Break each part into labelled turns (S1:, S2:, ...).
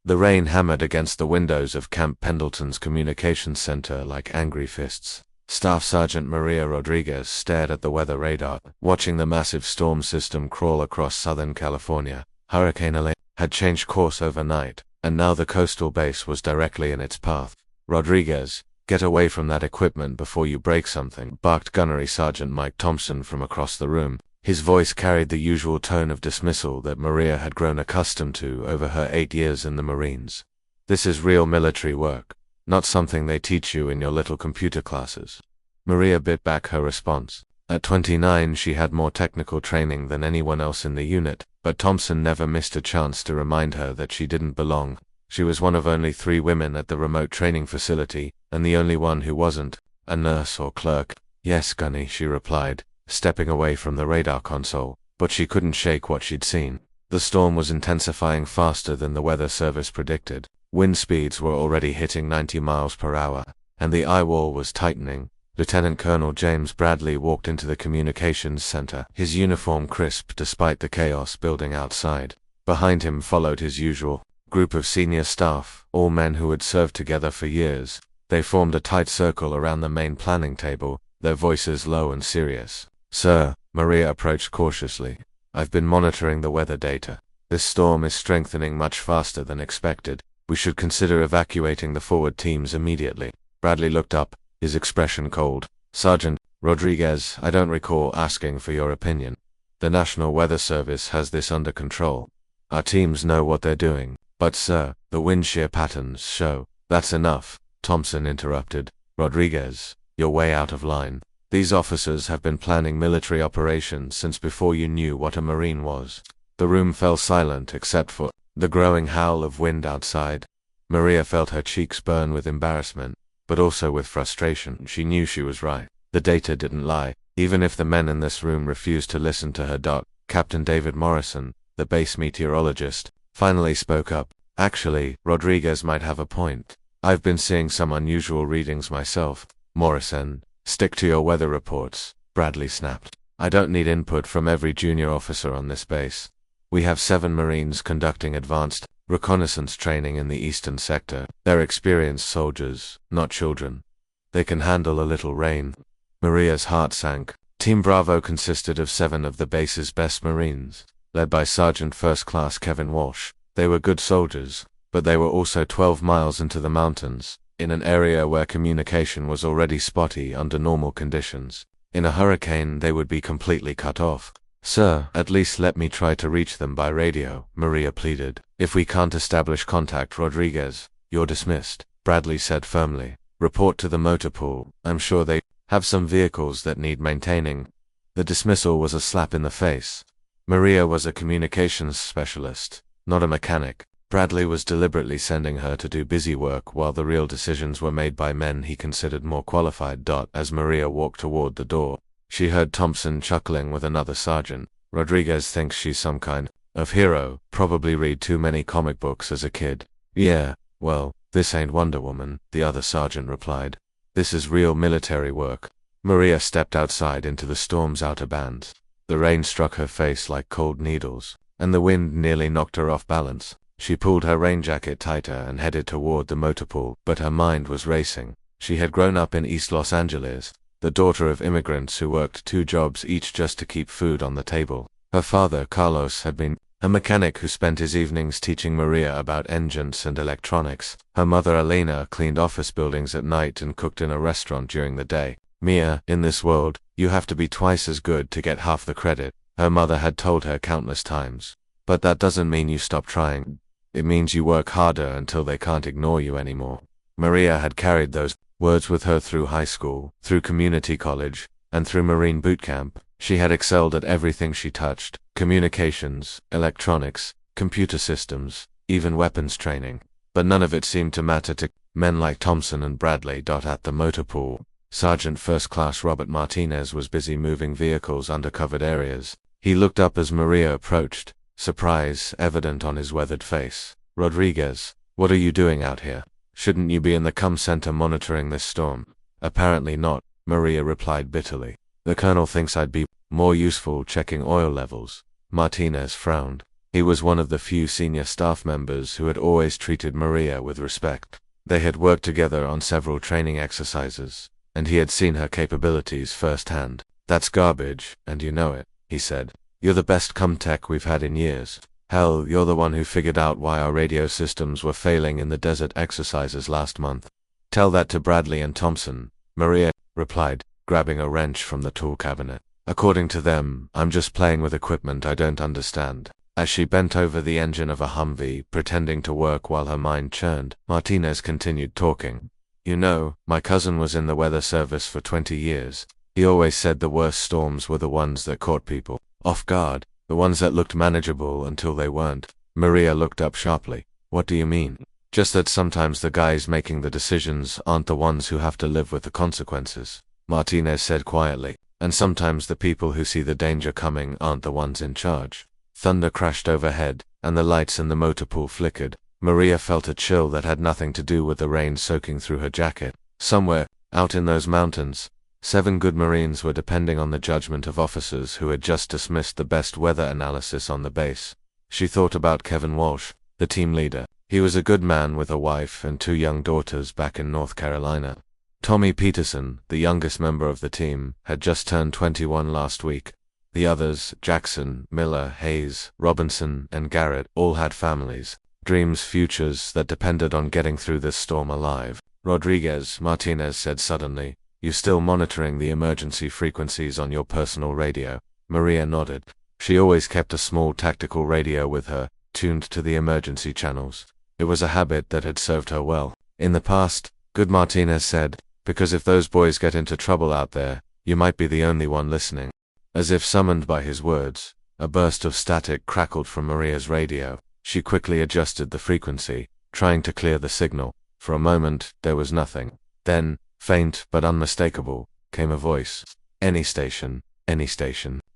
S1: The rain hammered against the windows of Camp Pendleton's communications center like angry fists. Staff Sergeant Maria Rodriguez stared at the weather radar, watching the massive storm system crawl across Southern California. Hurricane Elaine had changed course overnight, and now the coastal base was directly in its path. "Rodriguez, get away from that equipment before you break something," barked Gunnery Sergeant Mike Thompson from across the room. His voice carried the usual tone of dismissal that Maria had grown accustomed to over her 8 years in the Marines. "This is real military work, not something they teach you in your little computer classes." Maria bit back her response. At 29 she had more technical training than anyone else in the unit, but Thompson never missed a chance to remind her that she didn't belong. She was one of only 3 women at the remote training facility, and the only one who wasn't a nurse or clerk. "Yes, Gunny," she replied, stepping away from the radar console, but she couldn't shake what she'd seen. The storm was intensifying faster than the weather service predicted. Wind speeds were already hitting 90 miles per hour, and the eye wall was tightening. Lieutenant Colonel James Bradley walked into the communications center, his uniform crisp despite the chaos building outside. Behind him followed his usual group of senior staff, all men who had served together for years. They formed a tight circle around the main planning table, their voices low and serious. "Sir," Maria approached cautiously, "I've been monitoring the weather data. This storm is strengthening much faster than expected. We should consider evacuating the forward teams immediately." Bradley looked up, his expression cold. "Sergeant Rodriguez, I don't recall asking for your opinion. The National Weather Service has this under control. Our teams know what they're doing. But sir, the wind shear patterns show." "That's enough," Thompson interrupted. "Rodriguez, you're way out of line. These officers have been planning military operations since before you knew what a Marine was." The room fell silent except for the growing howl of wind outside. Maria felt her cheeks burn with embarrassment, but also with frustration. She knew she was right. The data didn't lie, even if the men in this room refused to listen to her. Captain David Morrison, the base meteorologist, finally spoke up. "Actually, Rodriguez might have a point. I've been seeing some unusual readings myself." "Morrison, stick to your weather reports," Bradley snapped. "I don't need input from every junior officer on this base. We have 7 Marines conducting advanced reconnaissance training in the eastern sector. They're experienced soldiers, not children. They can handle a little rain." Maria's heart sank. Team Bravo consisted of 7 of the base's best Marines, led by Sergeant First Class Kevin Walsh. They were good soldiers, but they were also 12 miles into the mountains, in an area where communication was already spotty under normal conditions. In a hurricane they would be completely cut off. "Sir, at least let me try to reach them by radio," Maria pleaded. "If we can't establish contact, Rodriguez, you're dismissed," Bradley said firmly. "Report to the motor pool. I'm sure they have some vehicles that need maintaining." The dismissal was a slap in the face. Maria was a communications specialist, not a mechanic. Bradley was deliberately sending her to do busy work while the real decisions were made by men he considered more qualified. As Maria walked toward the door, she heard Thompson chuckling with another sergeant. "Rodriguez thinks she's some kind of hero, probably read too many comic books as a kid." "Yeah, well, this ain't Wonder Woman," the other sergeant replied. "This is real military work." Maria stepped outside into the storm's outer bands. The rain struck her face like cold needles, and the wind nearly knocked her off balance. She pulled her rain jacket tighter and headed toward the motor pool, but her mind was racing. She had grown up in East Los Angeles, the daughter of immigrants who worked 2 jobs each just to keep food on the table. Her father, Carlos, had been a mechanic who spent his evenings teaching Maria about engines and electronics. Her mother, Elena, cleaned office buildings at night and cooked in a restaurant during the day. "Mia, in this world, you have to be twice as good to get half the credit," her mother had told her countless times. "But that doesn't mean you stop trying. It means you work harder until they can't ignore you anymore." Maria had carried those words with her through high school, through community college, and through Marine boot camp. She had excelled at everything she touched: communications, electronics, computer systems, even weapons training. But none of it seemed to matter to men like Thompson and Bradley. At the motor pool, Sergeant First Class Robert Martinez was busy moving vehicles under covered areas. He looked up as Maria approached, surprise evident on his weathered face. "Rodriguez, what are you doing out here? Shouldn't you be in the comm center monitoring this storm?" "Apparently not," Maria replied bitterly. "The colonel thinks I'd be more useful checking oil levels." Martinez frowned. He was one of the few senior staff members who had always treated Maria with respect. They had worked together on several training exercises, and he had seen her capabilities firsthand. "That's garbage, and you know it," he said. "You're the best tech we've had in years. Hell, you're the one who figured out why our radio systems were failing in the desert exercises last month." "Tell that to Bradley and Thompson," Maria replied, grabbing a wrench from the tool cabinet. "According to them, I'm just playing with equipment I don't understand." As she bent over the engine of a Humvee, pretending to work while her mind churned, Martinez continued talking. "You know, my cousin was in the weather service for 20 years. He always said the worst storms were the ones that caught people off guard, the ones that looked manageable until they weren't." Maria looked up sharply. "What do you mean?" "Just that sometimes the guys making the decisions aren't the ones who have to live with the consequences," Martinez said quietly. "And sometimes the people who see the danger coming aren't the ones in charge." Thunder crashed overhead, and the lights in the motor pool flickered. Maria felt a chill that had nothing to do with the rain soaking through her jacket. Somewhere, out in those mountains, 7 good Marines were depending on the judgment of officers who had just dismissed the best weather analysis on the base. She thought about Kevin Walsh, the team leader. He was a good man with a wife and 2 young daughters back in North Carolina. Tommy Peterson, the youngest member of the team, had just turned 21 last week. The others, Jackson, Miller, Hayes, Robinson, and Garrett, all had families, dreams, futures that depended on getting through this storm alive. "Rodriguez," Martinez said suddenly, "you still monitoring the emergency frequencies on your personal radio?" Maria nodded. She always kept a small tactical radio with her, tuned to the emergency channels. It was a habit that had served her well. "In the past," good Martinez said, "because if those boys get into trouble out there, you might be the only one listening." As if summoned by his words, a burst of static crackled from Maria's radio. She quickly adjusted the frequency, trying to clear the signal. For a moment, there was nothing. Then, faint but unmistakable, came a voice. Any station.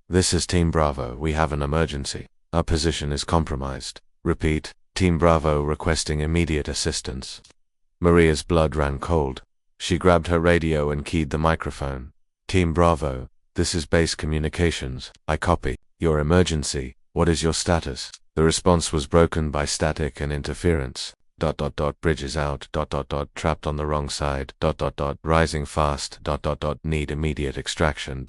S1: This is Team Bravo, we have an emergency. Our position is compromised. Repeat, Team Bravo requesting immediate assistance." Maria's blood ran cold. She grabbed her radio and keyed the microphone. "Team Bravo, this is base communications. I copy. Your emergency. What is your status?" The response was broken by static and interference. ... Bridges out. ... Trapped on the wrong side. ... Rising fast. ... Need immediate extraction. ...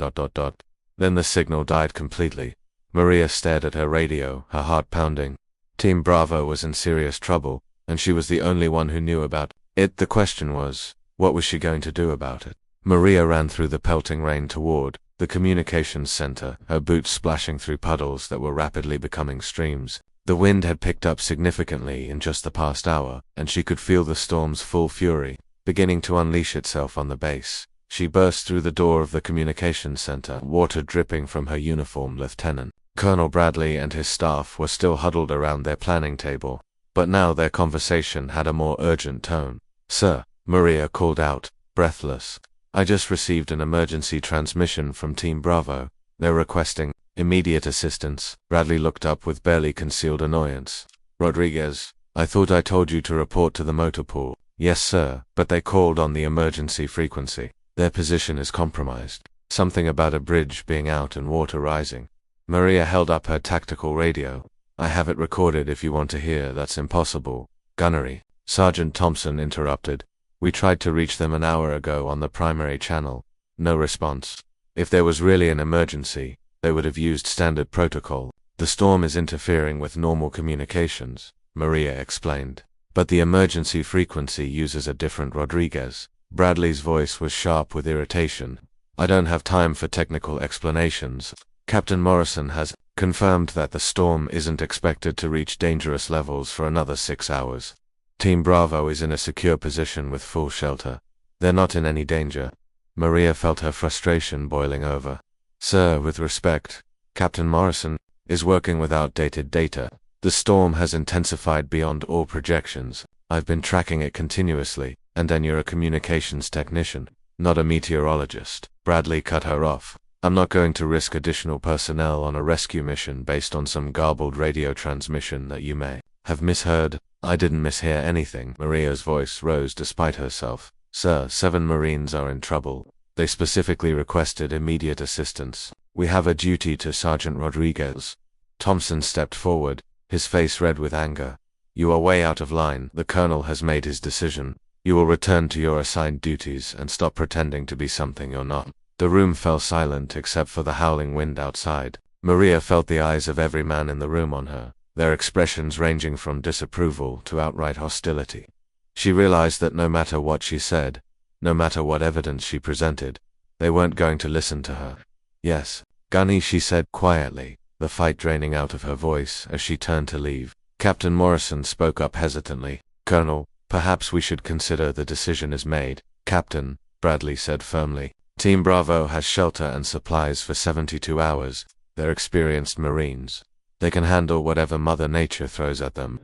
S1: Then the signal died completely. Maria stared at her radio, her heart pounding. Team Bravo was in serious trouble, and she was the only one who knew about it. The question was, what was she going to do about it? Maria ran through the pelting rain toward the communications center, her boots splashing through puddles that were rapidly becoming streams. The wind had picked up significantly in just the past hour, and she could feel the storm's full fury beginning to unleash itself on the base. She burst through the door of the communications center, water dripping from her uniform. Lieutenant Colonel Bradley and his staff were still huddled around their planning table, but now their conversation had a more urgent tone. "Sir," Maria called out, breathless, "I just received an emergency transmission from Team Bravo. They're requesting immediate assistance." Bradley looked up with barely concealed annoyance. "Rodriguez, I thought I told you to report to the motor pool." "Yes, sir, but they called on the emergency frequency. Their position is compromised. Something about a bridge being out and water rising." Maria held up her tactical radio. "I have it recorded if you want to hear." "That's impossible." "Gunnery," Sergeant Thompson interrupted. "We tried to reach them an hour ago on the primary channel. No response. If there was really an emergency, they would have used standard protocol. The storm is interfering with normal communications," Maria explained. "But the emergency frequency uses a different Rodriguez." Bradley's voice was sharp with irritation. "I don't have time for technical explanations. Captain Morrison has confirmed that the storm isn't expected to reach dangerous levels for another 6 hours. Team Bravo is in a secure position with full shelter. They're not in any danger." Maria felt her frustration boiling over. "Sir, with respect, Captain Morrison is working with outdated data. The storm has intensified beyond all projections. I've been tracking it continuously, and then you're a communications technician, not a meteorologist." Bradley cut her off. "I'm not going to risk additional personnel on a rescue mission based on some garbled radio transmission that you may have misheard." "I didn't mishear anything." Maria's voice rose despite herself. "Sir, 7 Marines are in trouble. They specifically requested immediate assistance. We have a duty to Sergeant Rodriguez." Thompson stepped forward. his face red with anger. "You are way out of line. The colonel has made his decision. You will return to your assigned duties and stop pretending to be something you're not." The room fell silent except for the howling wind outside. Maria felt the eyes of every man in the room on her, their expressions ranging from disapproval to outright hostility. She realized that no matter what she said, no matter what evidence she presented, they weren't going to listen to her. "Yes, Gunny," she said quietly, the fight draining out of her voice as she turned to leave. Captain Morrison spoke up hesitantly. "Colonel, perhaps we should consider the decision is made." "Captain," Bradley said firmly, "Team Bravo has shelter and supplies for 72 hours. They're experienced Marines. They can handle whatever Mother Nature throws at them."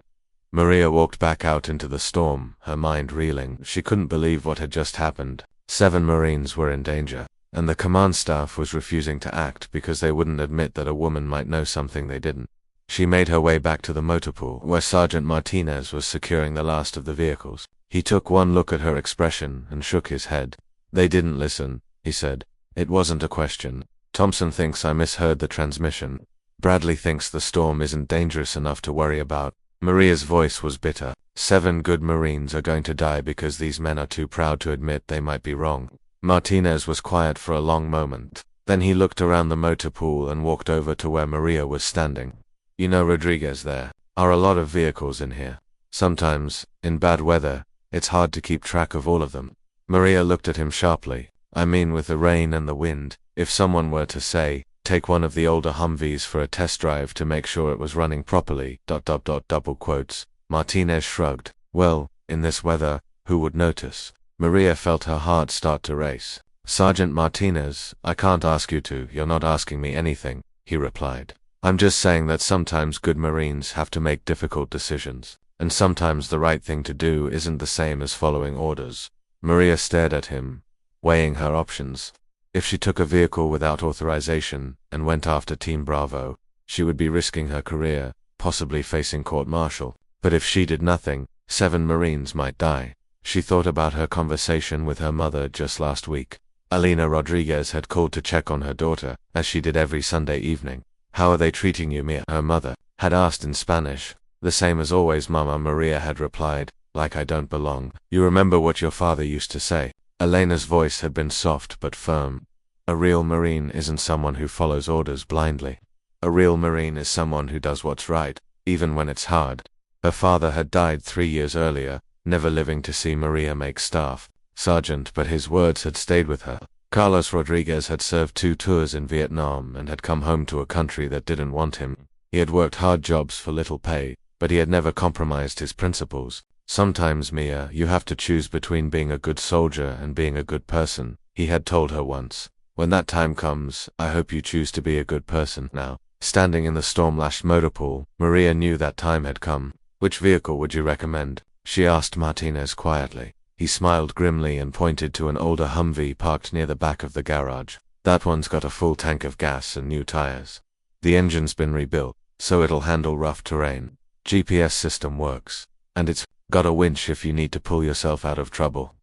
S1: Maria walked back out into the storm, her mind reeling. She couldn't believe what had just happened. 7 Marines were in danger, and the command staff was refusing to act because they wouldn't admit that a woman might know something they didn't. She made her way back to the motor pool, where Sergeant Martinez was securing the last of the vehicles. He took one look at her expression and shook his head. "They didn't listen," he said. "It wasn't a question. Thompson thinks I misheard the transmission. Bradley thinks the storm isn't dangerous enough to worry about." Maria's voice was bitter. 7 good Marines are going to die because these men are too proud to admit they might be wrong. Martinez was quiet for a long moment. Then he looked around the motor pool and walked over to where Maria was standing. "You know, Rodriguez, there are a lot of vehicles in here. Sometimes, in bad weather, it's hard to keep track of all of them." Maria looked at him sharply. "I mean, with the rain and the wind, if someone were to say, take one of the older Humvees for a test drive to make sure it was running properly, ... double quotes." Martinez shrugged. "Well, in this weather, who would notice?" Maria felt her heart start to race. "Sergeant Martinez, I can't ask you to. You're not asking me anything," he replied. "I'm just saying that sometimes good Marines have to make difficult decisions, and sometimes the right thing to do isn't the same as following orders." Maria stared at him, weighing her options. If she took a vehicle without authorization and went after Team Bravo, she would be risking her career, possibly facing court-martial. But if she did nothing, 7 Marines might die. She thought about her conversation with her mother just last week. Alina Rodriguez had called to check on her daughter, as she did every Sunday evening. "How are they treating you, Mia?" her mother had asked in Spanish. "The same as always, Mama," Maria had replied, "like I don't belong. You remember what your father used to say?" Elena's voice had been soft but firm. "A real Marine isn't someone who follows orders blindly. A real Marine is someone who does what's right, even when it's hard." Her father had died 3 years earlier, never living to see Maria make staff sergeant, but his words had stayed with her. Carlos Rodriguez had served 2 tours in Vietnam and had come home to a country that didn't want him. He had worked hard jobs for little pay, but he had never compromised his principles. "Sometimes, Mia, you have to choose between being a good soldier and being a good person," he had told her once. "When that time comes, I hope you choose to be a good person now." Standing in the storm-lashed motor pool, Maria knew that time had come. "Which vehicle would you recommend?" she asked Martinez quietly. He smiled grimly and pointed to an older Humvee parked near the back of the garage. "That one's got a full tank of gas and new tires. The engine's been rebuilt, so it'll handle rough terrain. GPS system works. And it's got a winch if you need to pull yourself out of trouble."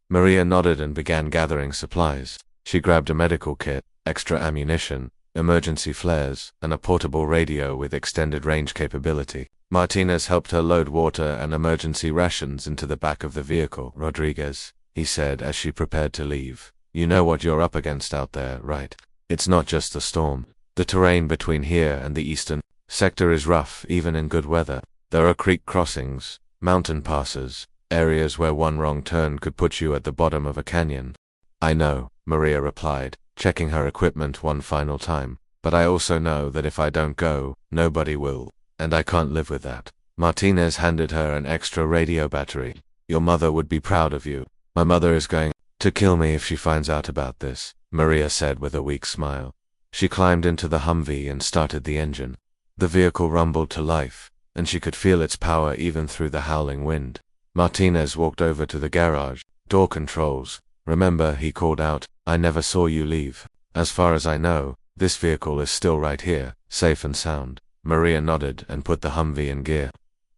S1: Maria nodded and began gathering supplies. She grabbed a medical kit, extra ammunition, emergency flares, and a portable radio with extended range capability. Martinez helped her load water and emergency rations into the back of the vehicle. "Rodriguez," he said as she prepared to leave, "you know what you're up against out there, right? It's not just the storm. The terrain between here and the eastern sector is rough, even in good weather. There are creek crossings, mountain passes, areas where one wrong turn could put you at the bottom of a canyon." "I know," Maria replied, checking her equipment one final time. "But I also know that if I don't go, nobody will. And I can't live with that." Martinez handed her an extra radio battery. "Your mother would be proud of you." "My mother is going to kill me if she finds out about this," Maria said with a weak smile. She climbed into the Humvee and started the engine. The vehicle rumbled to life, and she could feel its power even through the howling wind. Martinez walked over to the garage. "Door controls. Remember," he called out, "I never saw you leave. As far as I know, this vehicle is still right here, safe and sound." Maria nodded and put the Humvee in gear.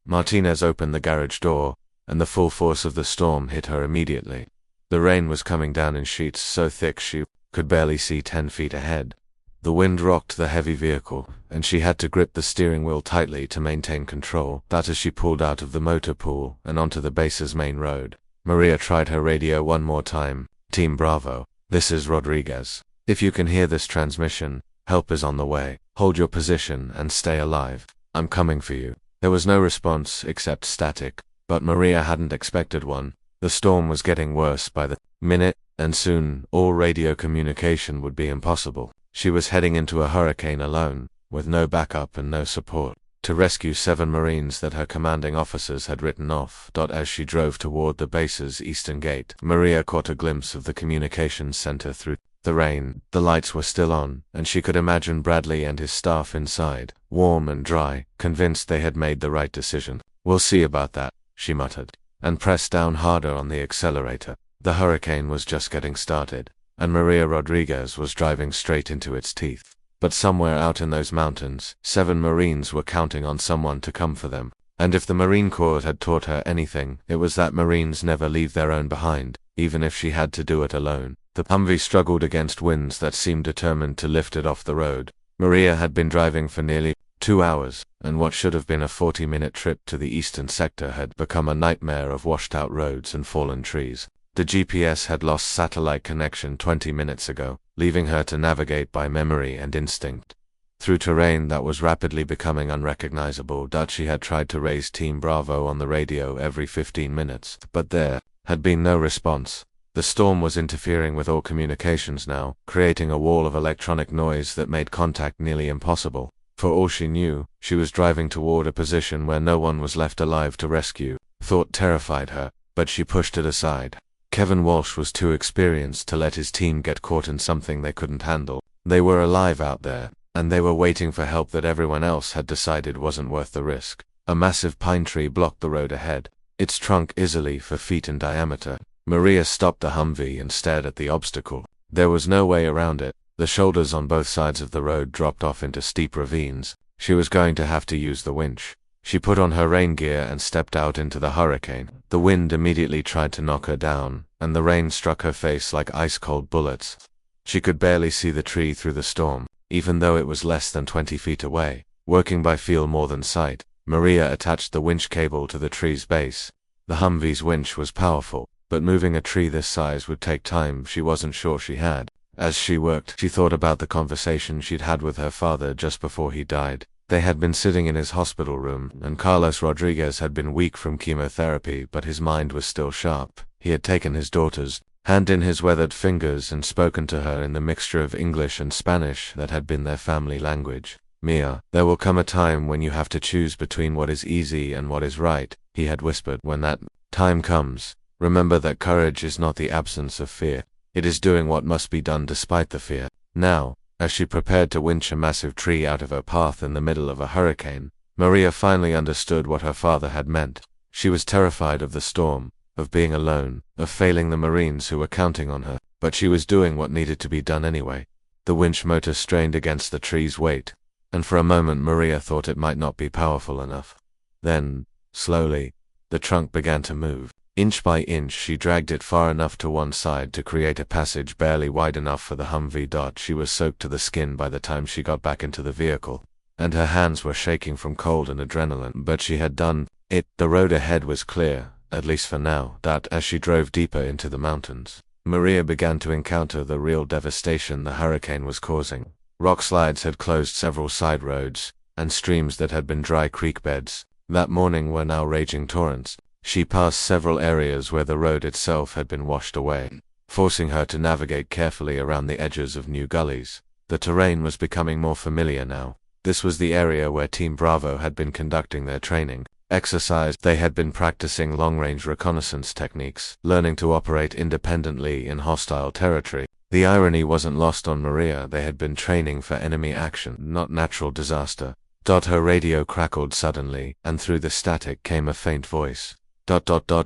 S1: Martinez opened the garage door, and the full force of the storm hit her immediately. The rain was coming down in sheets so thick she could barely see 10 feet ahead. The wind rocked the heavy vehicle, and she had to grip the steering wheel tightly to maintain control. That as she pulled out of the motor pool and onto the base's main road, Maria tried her radio one more time. Team Bravo, this is Rodriguez. If you can hear this transmission, help is on the way. Hold your position and stay alive. I'm coming for you. There was no response except static, but Maria hadn't expected one. The storm was getting worse by the minute, and soon all radio communication would be impossible. She was heading into a hurricane alone, with no backup and no support, to rescue 7 Marines that her commanding officers had written off. As she drove toward the base's eastern gate, Maria caught a glimpse of the communications center through the rain. The lights were still on, and she could imagine Bradley and his staff inside, warm and dry, convinced they had made the right decision. We'll see about that, she muttered, and pressed down harder on the accelerator. The hurricane was just getting started, and Maria Rodriguez was driving straight into its teeth. But somewhere out in those mountains, 7 Marines were counting on someone to come for them. And if the Marine Corps had taught her anything, it was that Marines never leave their own behind, even if she had to do it alone. The Humvee struggled against winds that seemed determined to lift it off the road. Maria had been driving for nearly 2 hours, and what should have been a 40-minute trip to the eastern sector had become a nightmare of washed-out roads and fallen trees. The GPS had lost satellite connection 20 minutes ago, leaving her to navigate by memory and instinct through terrain that was rapidly becoming unrecognizable. She had tried to raise Team Bravo on the radio every 15 minutes, but there had been no response. The storm was interfering with all communications now, creating a wall of electronic noise that made contact nearly impossible. For all she knew, she was driving toward a position where no one was left alive to rescue. Thought terrified her, but she pushed it aside. Kevin Walsh was too experienced to let his team get caught in something they couldn't handle. They were alive out there, and they were waiting for help that everyone else had decided wasn't worth the risk. A massive pine tree blocked the road ahead, its trunk easily 4 feet in diameter. Maria stopped the Humvee and stared at the obstacle. There was no way around it. The shoulders on both sides of the road dropped off into steep ravines. She was going to have to use the winch. She put on her rain gear and stepped out into the hurricane. The wind immediately tried to knock her down, and the rain struck her face like ice-cold bullets. She could barely see the tree through the storm, even though it was less than 20 feet away. Working by feel more than sight, Maria attached the winch cable to the tree's base. The Humvee's winch was powerful, but moving a tree this size would take time she wasn't sure she had. As she worked, she thought about the conversation she'd had with her father just before he died. They had been sitting in his hospital room, and Carlos Rodriguez had been weak from chemotherapy, but his mind was still sharp. He had taken his daughter's hand in his weathered fingers and spoken to her in the mixture of English and Spanish that had been their family language. "Mia, there will come a time when you have to choose between what is easy and what is right," he had whispered. "When that time comes, remember that courage is not the absence of fear. It is doing what must be done despite the fear." Now, as she prepared to winch a massive tree out of her path in the middle of a hurricane, Maria finally understood what her father had meant. She was terrified of the storm, of being alone, of failing the Marines who were counting on her, but she was doing what needed to be done anyway. The winch motor strained against the tree's weight, and for a moment Maria thought it might not be powerful enough. Then, slowly, the trunk began to move. Inch by inch she dragged it far enough to one side to create a passage barely wide enough for the Humvee. She was soaked to the skin by the time she got back into the vehicle, and her hands were shaking from cold and adrenaline, but she had done it. The road ahead was clear, at least for now. As she drove deeper into the mountains, Maria began to encounter the real devastation the hurricane was causing. Rock slides had closed several side roads, and streams that had been dry creek beds that morning were now raging torrents. She passed several areas where the road itself had been washed away, forcing her to navigate carefully around the edges of new gullies. The terrain was becoming more familiar now. This was the area where Team Bravo had been conducting their training exercise. They had been practicing long-range reconnaissance techniques, learning to operate independently in hostile territory. The irony wasn't lost on Maria. They had been training for enemy action, not natural disaster. Her radio crackled suddenly, and through the static came a faint voice.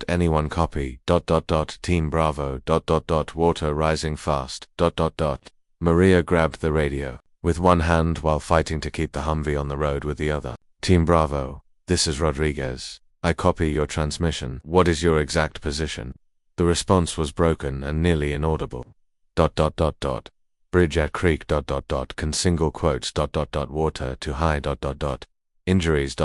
S1: Anyone copy? Team Bravo. Water rising fast. Maria grabbed the radio with one hand while fighting to keep the Humvee on the road with the other. "Team Bravo, this is Rodriguez. I copy your transmission. What is your exact position?" The response was broken and nearly inaudible. Bridge at creek ... can single quotes ... water too high ... injuries ...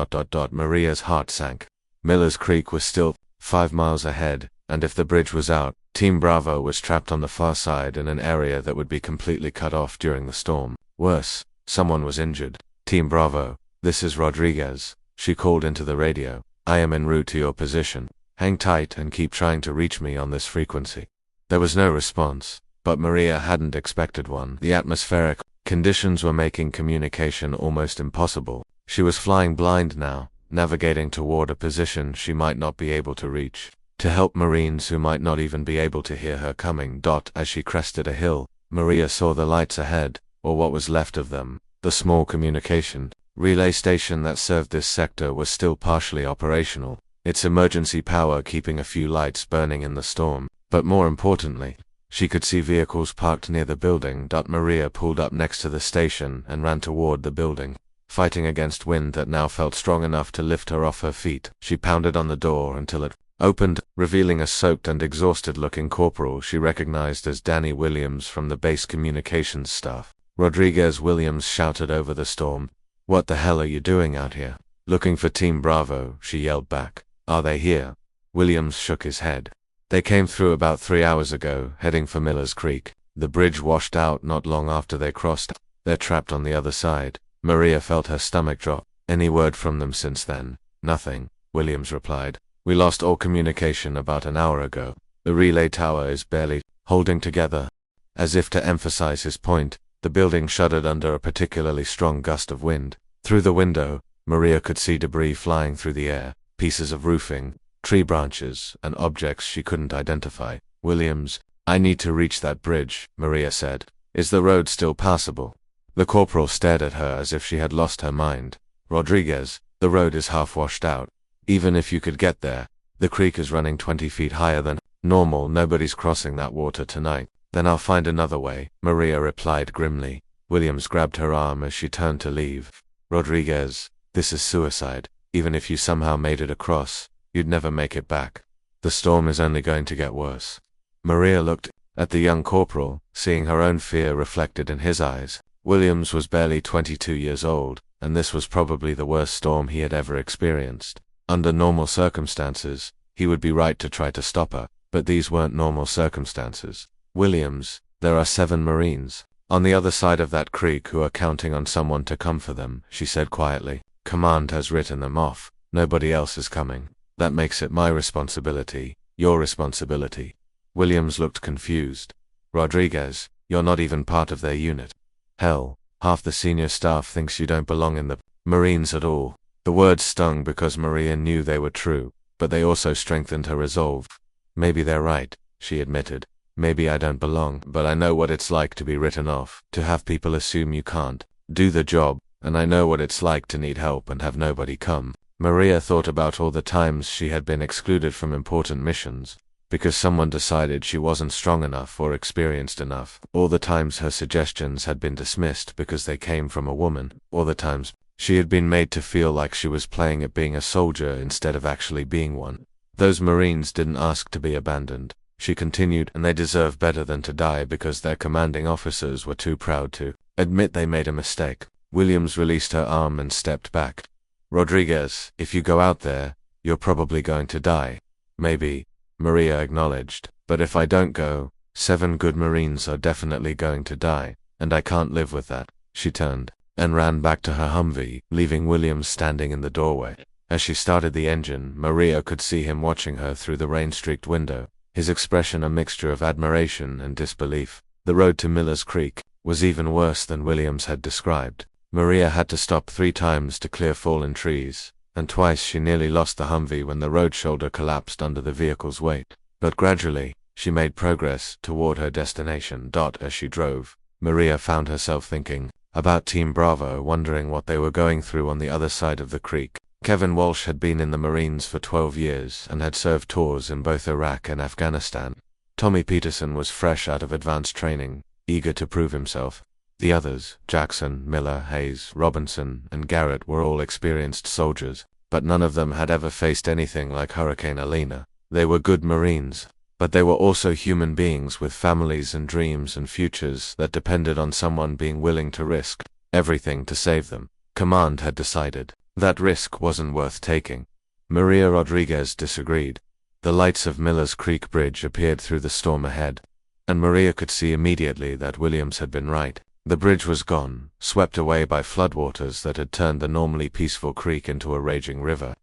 S1: Maria's heart sank. Miller's Creek was still 5 miles ahead, and if the bridge was out, Team Bravo was trapped on the far side in an area that would be completely cut off during the storm. Worse, someone was injured. Team Bravo, this is Rodriguez, she called into the radio. I am en route to your position. Hang tight and keep trying to reach me on this frequency. There was no response, but Maria hadn't expected one. The atmospheric conditions were making communication almost impossible. She was flying blind now, navigating toward a position she might not be able to reach, to help Marines who might not even be able to hear her coming. As she crested a hill, Maria saw the lights ahead, or what was left of them. The small communication relay station that served this sector was still partially operational, its emergency power keeping a few lights burning in the storm. But more importantly, she could see vehicles parked near the building. Maria pulled up next to the station and ran toward the building, fighting against wind that now felt strong enough to lift her off her feet. She pounded on the door until it opened, revealing a soaked and exhausted-looking corporal she recognized as Danny Williams from the base communications staff. Rodriguez Williams shouted over the storm, "What the hell are you doing out here?" "Looking for Team Bravo," she yelled back. "Are they here?" Williams shook his head. "They came through about 3 hours ago, heading for Miller's Creek. The bridge washed out not long after they crossed. They're trapped on the other side." Maria felt her stomach drop. "Any word from them since then?" "Nothing," Williams replied. "We lost all communication about an hour ago. The relay tower is barely holding together." As if to emphasize his point, the building shuddered under a particularly strong gust of wind. Through the window, Maria could see debris flying through the air, pieces of roofing, tree branches, and objects she couldn't identify. "Williams, I need to reach that bridge," Maria said. "Is the road still passable?" The corporal stared at her as if she had lost her mind. "Rodriguez, the road is half washed out. Even if you could get there, the creek is running 20 feet higher than normal. Nobody's crossing that water tonight." "Then I'll find another way," Maria replied grimly. Williams grabbed her arm as she turned to leave. "Rodriguez, this is suicide. Even if you somehow made it across, you'd never make it back. The storm is only going to get worse." Maria looked at the young corporal, seeing her own fear reflected in his eyes. Williams was barely 22 years old, and this was probably the worst storm he had ever experienced. Under normal circumstances, he would be right to try to stop her, but these weren't normal circumstances. "Williams, there are 7 Marines on the other side of that creek who are counting on someone to come for them," she said quietly. "Command has written them off. Nobody else is coming. That makes it my responsibility, your responsibility." Williams looked confused. "Rodriguez, you're not even part of their unit. Hell, half the senior staff thinks you don't belong in the Marines at all." The words stung because Maria knew they were true, but they also strengthened her resolve. "Maybe they're right," she admitted. "Maybe I don't belong, but I know what it's like to be written off, to have people assume you can't do the job, and I know what it's like to need help and have nobody come." Maria thought about all the times she had been excluded from important missions because someone decided she wasn't strong enough or experienced enough, all the times her suggestions had been dismissed because they came from a woman, all the times she had been made to feel like she was playing at being a soldier instead of actually being one. "Those Marines didn't ask to be abandoned," she continued, "and they deserve better than to die because their commanding officers were too proud to admit they made a mistake." Williams released her arm and stepped back. "Rodriguez, if you go out there, you're probably going to die." "Maybe," Maria acknowledged, "but if I don't go, 7 good Marines are definitely going to die, and I can't live with that." She turned and ran back to her Humvee, leaving Williams standing in the doorway. As she started the engine, Maria could see him watching her through the rain-streaked window, his expression a mixture of admiration and disbelief. The road to Miller's Creek was even worse than Williams had described. Maria had to stop 3 times to clear fallen trees, and twice she nearly lost the Humvee when the road shoulder collapsed under the vehicle's weight. But gradually, she made progress toward her destination. As she drove, Maria found herself thinking about Team Bravo, wondering what they were going through on the other side of the creek. Kevin Walsh had been in the Marines for 12 years and had served tours in both Iraq and Afghanistan. Tommy Peterson was fresh out of advanced training, eager to prove himself. The others, Jackson, Miller, Hayes, Robinson, and Garrett, were all experienced soldiers, but none of them had ever faced anything like Hurricane Alina. They were good Marines, But they were also human beings with families and dreams and futures that depended on someone being willing to risk everything to save them. Command had decided that risk wasn't worth taking. Maria Rodriguez disagreed. The lights of Miller's Creek Bridge appeared through the storm ahead, and Maria could see immediately that Williams had been right. The bridge was gone, swept away by floodwaters that had turned the normally peaceful creek into a raging river.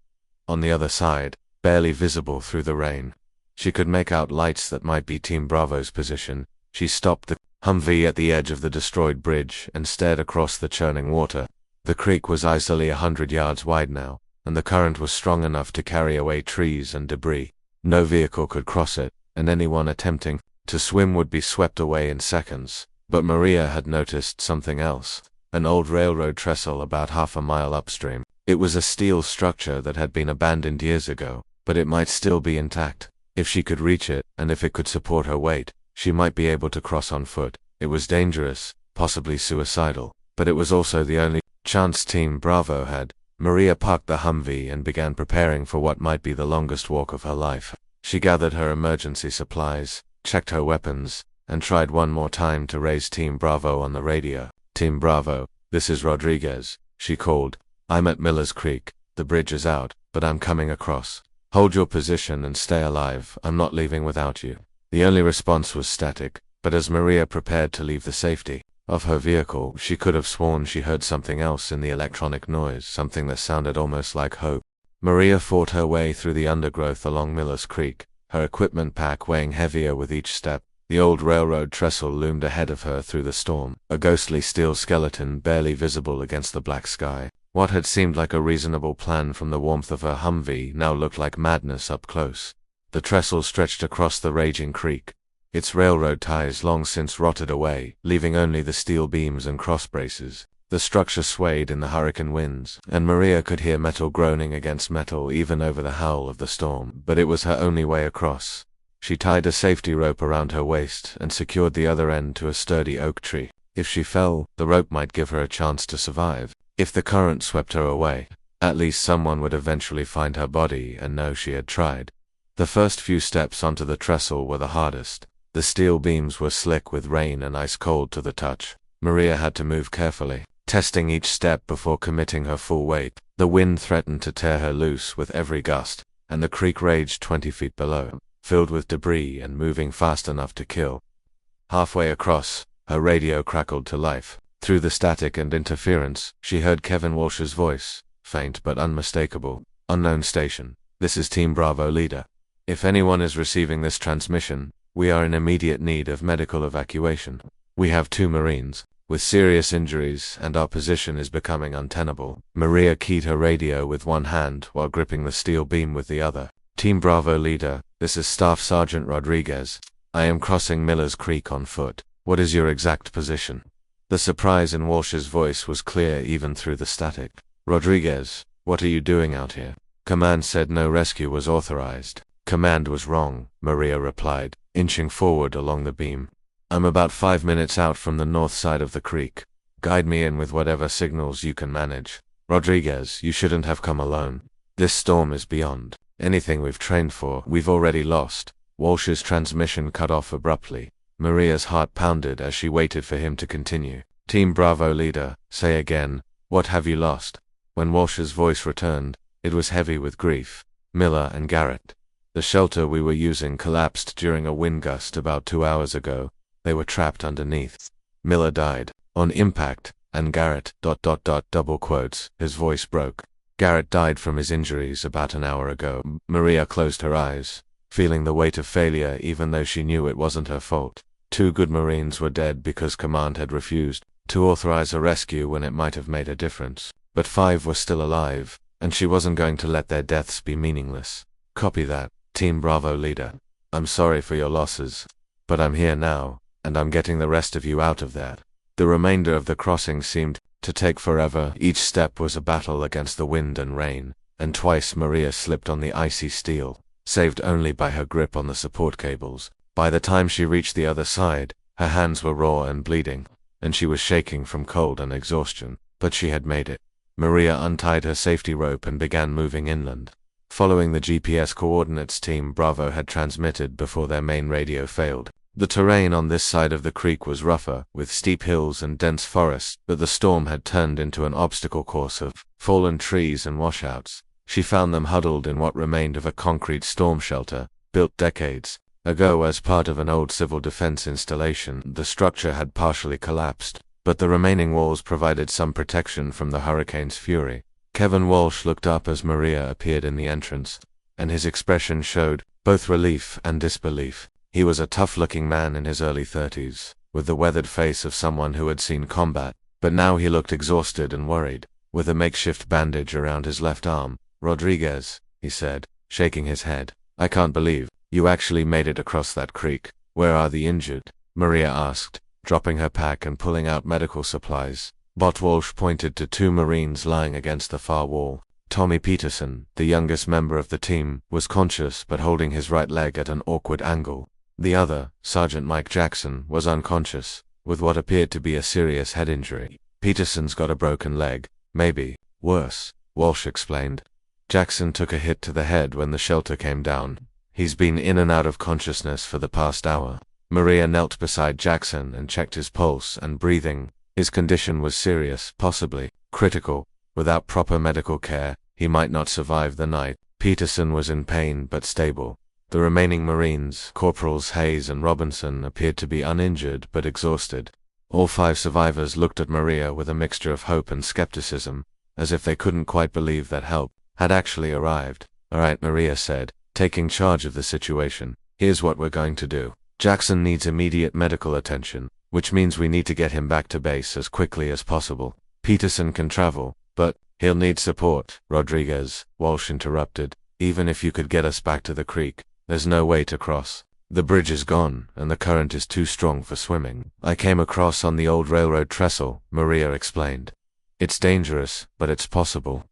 S1: On the other side, barely visible through the rain, she could make out lights that might be Team Bravo's position. She stopped the Humvee at the edge of the destroyed bridge and stared across the churning water. The creek was easily 100 yards wide now, and the current was strong enough to carry away trees and debris. No vehicle could cross it, and anyone attempting to swim would be swept away in seconds. But Maria had noticed something else. An old railroad trestle about half a mile upstream. It was a steel structure that had been abandoned years ago, but it might still be intact. If she could reach it, and if it could support her weight, she might be able to cross on foot. It was dangerous, possibly suicidal, but it was also the only chance Team Bravo had. Maria parked the Humvee and began preparing for what might be the longest walk of her life. She gathered her emergency supplies, checked her weapons, and tried one more time to raise Team Bravo on the radio. Team Bravo, this is Rodriguez, she called. I'm at Miller's Creek. The bridge is out, but I'm coming across. Hold your position and stay alive. I'm not leaving without you. The only response was static, but as Maria prepared to leave the safety of her vehicle, she could have sworn she heard something else in the electronic noise, something that sounded almost like hope. Maria fought her way through the undergrowth along Miller's Creek, her equipment pack weighing heavier with each step. The old railroad trestle loomed ahead of her through the storm, a ghostly steel skeleton barely visible against the black sky. What had seemed like a reasonable plan from the warmth of her Humvee now looked like madness up close. The trestle stretched across the raging creek, its railroad ties long since rotted away, leaving only the steel beams and cross braces. The structure swayed in the hurricane winds, and Maria could hear metal groaning against metal even over the howl of the storm, but it was her only way across. She tied a safety rope around her waist and secured the other end to a sturdy oak tree. If she fell, the rope might give her a chance to survive. If the current swept her away, at least someone would eventually find her body and know she had tried. The first few steps onto the trestle were the hardest. The steel beams were slick with rain and ice cold to the touch. Maria had to move carefully, testing each step before committing her full weight. The wind threatened to tear her loose with every gust, and the creek raged 20 feet below, filled with debris and moving fast enough to kill. Halfway across, her radio crackled to life. Through the static and interference, she heard Kevin Walsh's voice, faint but unmistakable. Unknown station. This is Team Bravo leader. If anyone is receiving this transmission, we are in immediate need of medical evacuation. We have 2 Marines with serious injuries and our position is becoming untenable. Maria keyed her radio with one hand while gripping the steel beam with the other. Team Bravo leader, this is Staff Sergeant Rodriguez. I am crossing Miller's Creek on foot. What is your exact position? The surprise in Walsh's voice was clear even through the static. Rodriguez, what are you doing out here? Command said no rescue was authorized. Command was wrong, Maria replied, inching forward along the beam. I'm about 5 minutes out from the north side of the creek. Guide me in with whatever signals you can manage. Rodriguez, you shouldn't have come alone. This storm is beyond anything we've trained for. We've already lost. Walsh's transmission cut off abruptly. Maria's heart pounded as she waited for him to continue. Team Bravo leader, say again, what have you lost? When Walsh's voice returned, it was heavy with grief. Miller and Garrett. The shelter we were using collapsed during a wind gust about 2 hours ago. They were trapped underneath. Miller died on impact, and Garrett, double quotes, his voice broke. Garrett died from his injuries about an hour ago. Maria closed her eyes, feeling the weight of failure even though she knew it wasn't her fault. 2 good Marines were dead because Command had refused to authorize a rescue when it might have made a difference. But 5 were still alive, and she wasn't going to let their deaths be meaningless. Copy that, Team Bravo leader. I'm sorry for your losses, but I'm here now, and I'm getting the rest of you out of there. The remainder of the crossing seemed to take forever. Each step was a battle against the wind and rain, and twice Maria slipped on the icy steel, saved only by her grip on the support cables. By the time she reached the other side, her hands were raw and bleeding, and she was shaking from cold and exhaustion, but she had made it. Maria untied her safety rope and began moving inland. following the GPS coordinates Team Bravo had transmitted before their main radio failed. The terrain on this side of the creek was rougher, with steep hills and dense forest, but the storm had turned into an obstacle course of fallen trees and washouts. She found them huddled in what remained of a concrete storm shelter, built decades ago as part of an old civil defense installation. The structure had partially collapsed, but the remaining walls provided some protection from the hurricane's fury. Kevin Walsh looked up as Maria appeared in the entrance, and his expression showed both relief and disbelief. He was a tough-looking man in his early 30s, with the weathered face of someone who had seen combat, but now he looked exhausted and worried. With a makeshift bandage around his left arm, "Rodriguez," he said, shaking his head, "I can't believe you actually made it across that creek. Where are the injured?" Maria asked, dropping her pack and pulling out medical supplies. Bot Walsh pointed to two Marines lying against the far wall. Tommy Peterson, the youngest member of the team, was conscious but holding his right leg at an awkward angle. The other, Sergeant Mike Jackson, was unconscious, with what appeared to be a serious head injury. "Peterson's got a broken leg, maybe worse," Walsh explained. "Jackson took a hit to the head when the shelter came down. He's been in and out of consciousness for the past hour." Maria knelt beside Jackson and checked his pulse and breathing. His condition was serious, possibly critical. Without proper medical care, he might not survive the night. Peterson was in pain but stable. The remaining Marines, Corporals Hayes and Robinson, appeared to be uninjured but exhausted. All 5 survivors looked at Maria with a mixture of hope and skepticism, as if they couldn't quite believe that help had actually arrived. "All right," Maria said, taking charge of the situation. "Here's what we're going to do. Jackson needs immediate medical attention, which means we need to get him back to base as quickly as possible. Peterson can travel, but he'll need support." "Rodriguez," Walsh interrupted, "even if you could get us back to the creek, there's no way to cross. The bridge is gone, and the current is too strong for swimming." "I came across on the old railroad trestle," Maria explained. "It's dangerous, but it's possible.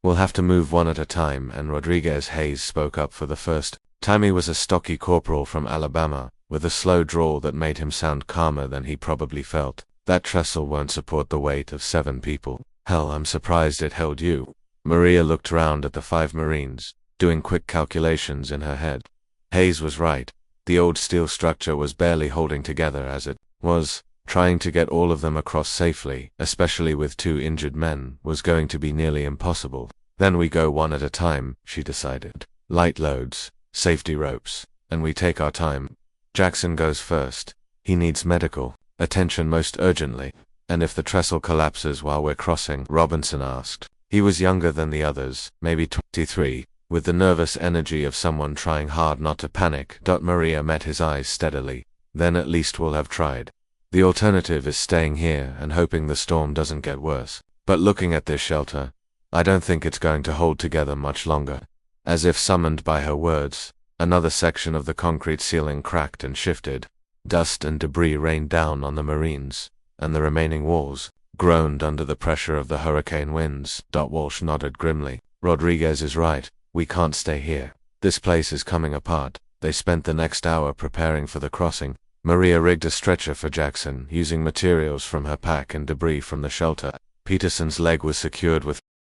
S1: We'll have to move one at a time," and Rodriguez Hayes spoke up for the first. Timmy was a stocky corporal from Alabama, with a slow drawl that made him sound calmer than he probably felt. "That trestle won't support the weight of 7 people. Hell, I'm surprised it held you." Maria looked round at the 5 Marines, doing quick calculations in her head. Hayes was right. The old steel structure was barely holding together as it was. Trying to get all of them across safely, especially with 2 injured men, was going to be nearly impossible. "Then we go one at a time," she decided. "Light loads, safety ropes, and we take our time. Jackson goes first. He needs medical attention most urgently." "And if the trestle collapses while we're crossing?" Robinson asked. He was younger than the others, maybe 23, with the nervous energy of someone trying hard not to panic. Maria met his eyes steadily. "Then at least we'll have tried. The alternative is staying here and hoping the storm doesn't get worse. But looking at this shelter, I don't think it's going to hold together much longer." As if summoned by her words, another section of the concrete ceiling cracked and shifted. Dust and debris rained down on the Marines, and the remaining walls groaned under the pressure of the hurricane winds. Walsh nodded grimly. "Rodriguez is right. We can't stay here. This place is coming apart." They spent the next hour preparing for the crossing. Maria rigged a stretcher for Jackson, using materials from her pack and debris from the shelter. Peterson's leg was secured with